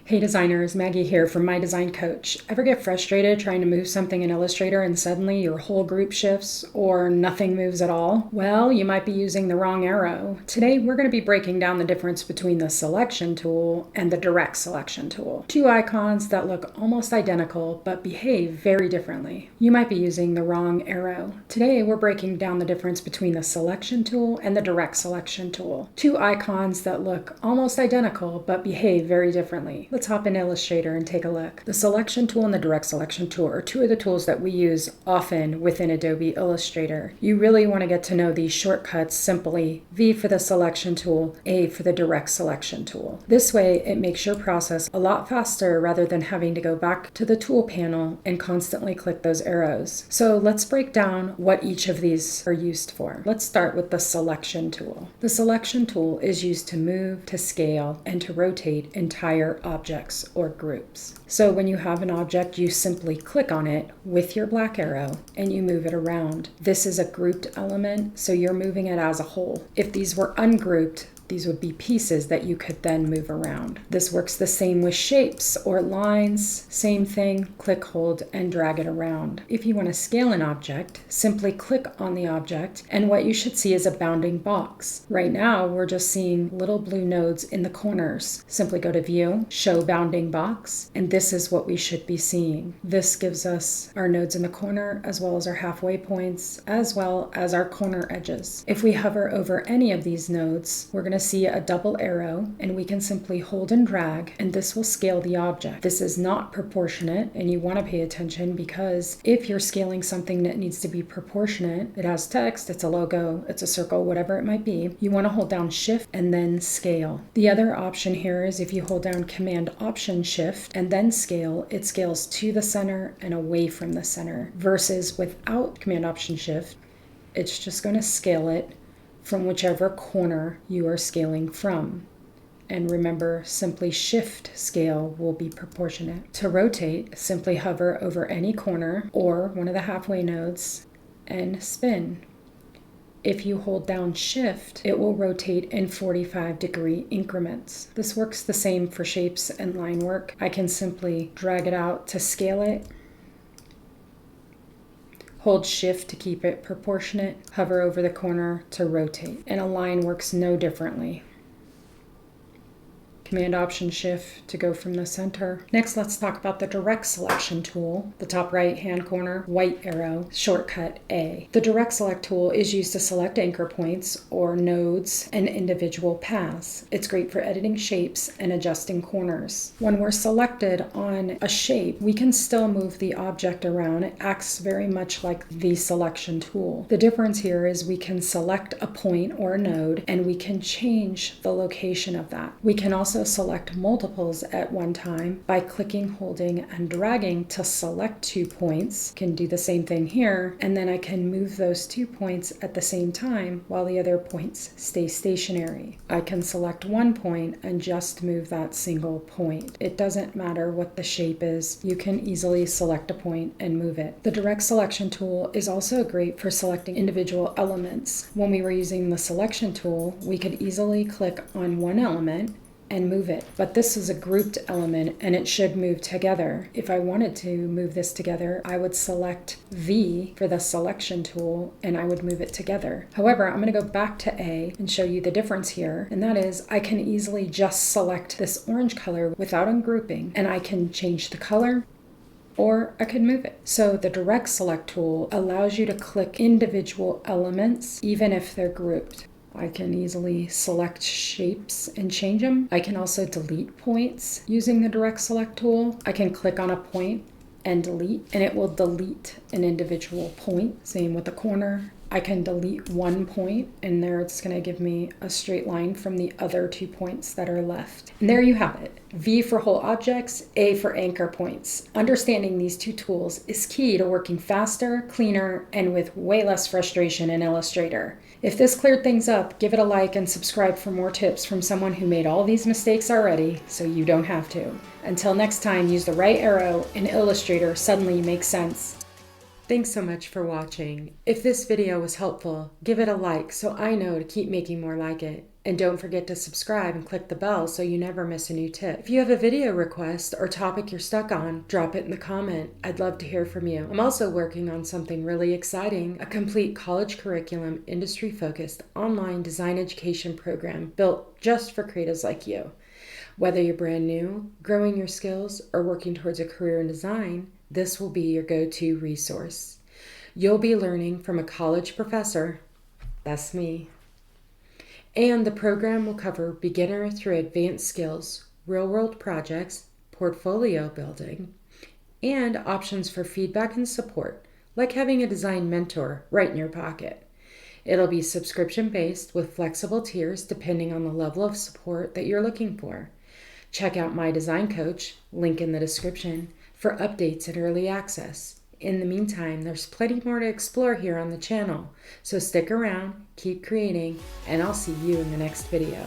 Hey designers, Maggie here from My Design Coach. Ever get frustrated trying to move something in Illustrator and suddenly your whole group shifts or nothing moves at all? Well, you might be using the wrong arrow. Today we're going to be breaking down the difference between the selection tool and the direct selection tool. Two icons that look almost identical but behave very differently. You might be using the wrong arrow. Today we're breaking down the difference between the selection tool and the direct selection tool. Two icons that look almost identical but behave very differently. Let's hop in Illustrator and take a look. The selection tool and the direct selection tool are two of the tools that we use often within Adobe Illustrator. You really want to get to know these shortcuts simply: V for the selection tool, A for the direct selection tool. This way it makes your process a lot faster rather than having to go back to the tool panel and constantly click those arrows. So let's break down what each of these are used for. Let's start with the selection tool. The selection tool is used to move, to scale, and to rotate entire objects or groups. So when you have an object, you simply click on it with your black arrow and you move it around. This is a grouped element, so you're moving it as a whole. If these were ungrouped, these would be pieces that you could then move around. This works the same with shapes or lines. Same thing, click, hold, and drag it around. If you want to scale an object, simply click on the object, and what you should see is a bounding box. Right now, we're just seeing little blue nodes in the corners. Simply go to View, Show Bounding Box, and this is what we should be seeing. This gives us our nodes in the corner, as well as our halfway points, as well as our corner edges. If we hover over any of these nodes, we're going to see a double arrow, and we can simply hold and drag, and this will scale the object. This is not proportionate, and you want to pay attention, because if you're scaling something that needs to be proportionate, it has text, it's a logo, it's a circle, whatever it might be, you want to hold down Shift and then scale. The other option here is if you hold down Command Option Shift and then scale, it scales to the center and away from the center, versus without Command Option Shift, it's just going to scale it from whichever corner you are scaling from. And remember, simply Shift Scale will be proportionate. To rotate, simply hover over any corner or one of the halfway nodes and spin. If you hold down Shift, it will rotate in 45-degree increments. This works the same for shapes and line work. I can simply drag it out to scale it. Hold Shift to keep it proportionate, hover over the corner to rotate, and a line works no differently. Command Option Shift to go from the center. Next, let's talk about the direct selection tool. The top right hand corner, white arrow, shortcut A. The direct select tool is used to select anchor points or nodes and individual paths. It's great for editing shapes and adjusting corners. When we're selected on a shape, we can still move the object around. It acts very much like the selection tool. The difference here is we can select a point or a node, and we can change the location of that. We can also select multiples at one time by clicking, holding, and dragging to select 2 points. Can do the same thing here, and then I can move those 2 points at the same time while the other points stay stationary. I can select 1 point and just move that single point. It doesn't matter what the shape is. You can easily select a point and move it. The direct selection tool is also great for selecting individual elements. When we were using the selection tool, we could easily click on one element and move it. But this is a grouped element and it should move together. If I wanted to move this together, I would select V for the selection tool and I would move it together. However, I'm going to go back to A and show you the difference here. And that is I can easily just select this orange color without ungrouping, and I can change the color, or I could move it. So the direct select tool allows you to click individual elements even if they're grouped. I can easily select shapes and change them. I can also delete points using the direct select tool. I can click on a point and delete, and it will delete an individual point. Same with the corner. I can delete 1 point, and there it's going to give me a straight line from the other 2 points that are left. And there you have it. V for whole objects, A for anchor points. Understanding these two tools is key to working faster, cleaner, and with way less frustration in Illustrator. If this cleared things up, give it a like and subscribe for more tips from someone who made all these mistakes already, so you don't have to. Until next time, use the right arrow and Illustrator suddenly makes sense. Thanks so much for watching. If this video was helpful, give it a like so I know to keep making more like it. And don't forget to subscribe and click the bell so you never miss a new tip. If you have a video request or topic you're stuck on, drop it in the comment. I'd love to hear from you. I'm also working on something really exciting, a complete college curriculum, industry-focused online design education program built just for creatives like you. Whether you're brand new, growing your skills, or working towards a career in design, this will be your go-to resource. You'll be learning from a college professor, that's me, and the program will cover beginner through advanced skills, real-world projects, portfolio building, and options for feedback and support, like having a design mentor right in your pocket. It'll be subscription-based with flexible tiers depending on the level of support that you're looking for. Check out my design coach, link in the description, for updates and early access. In the meantime, there's plenty more to explore here on the channel, so stick around, keep creating, and I'll see you in the next video.